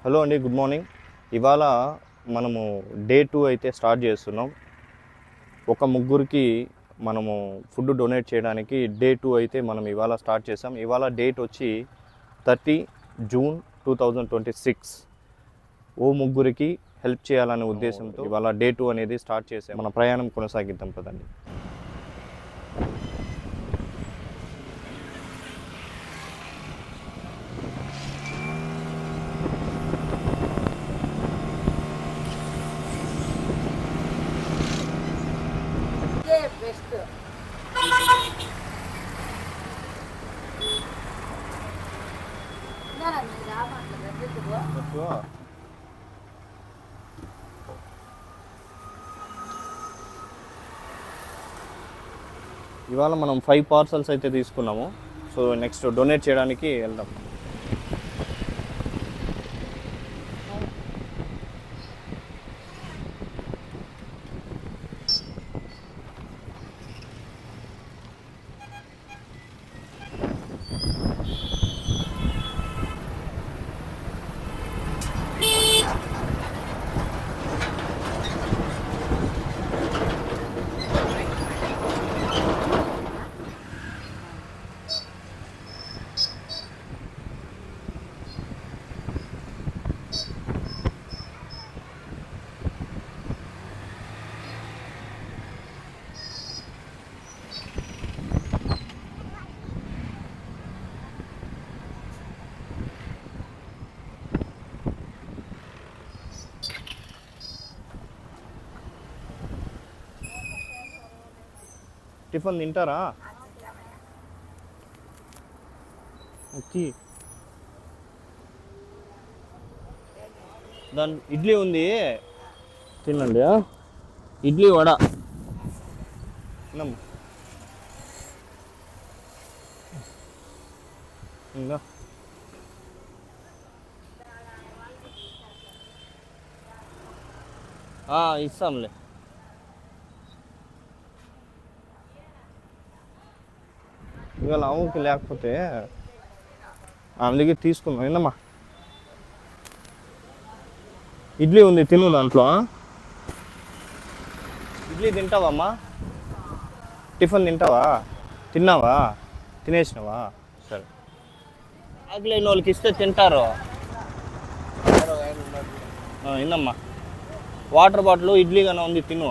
Hello అండి, good morning. ఇవాళ మనము డే 2 అయితే స్టార్ట్ చేస్తున్నాం. ఒక ముగ్గురికి మనము ఫుడ్ డొనేట్ చేయడానికి డే 2 అయితే మనం ఇవాళ స్టార్ట్ చేసాం. ఇవాళ డేట్ వచ్చి 30 జూన్ 2026. ఓ ముగ్గురికి హెల్ప్ చేయాలనే ఉద్దేశంతో ఇవాళ డే 2 అనేది స్టార్ట్ చేసాం. మన ప్రయాణం కొనసాగిద్దాం పదండి. ఇవాళ మనం 5 పార్సల్స్ అయితే తీసుకున్నాము. సో నెక్స్ట్ డొనేట్ చేయడానికి వెళ్దాం. టిఫిన్ తింటారా? ఓకే, దాని ఇడ్లీ ఉంది, తినండి. ఇడ్లీ వడ ఇంకా ఇస్తాంలే. ఇవాళ ఆవుకి లేకపోతే అందుకే తీసుకుందాం. ఏందమ్మా, ఇడ్లీ ఉంది, తిను. దాంట్లో ఇడ్లీ తింటావమ్మా? టిఫిన్ తింటావా? తిన్నావా? తినేసినావా? సరే, ఆకలి వాళ్ళకి ఇస్తే తింటారు. ఏందమ్మా, వాటర్ బాటిల్ ఇడ్లీ కానీ ఉంది, తిను.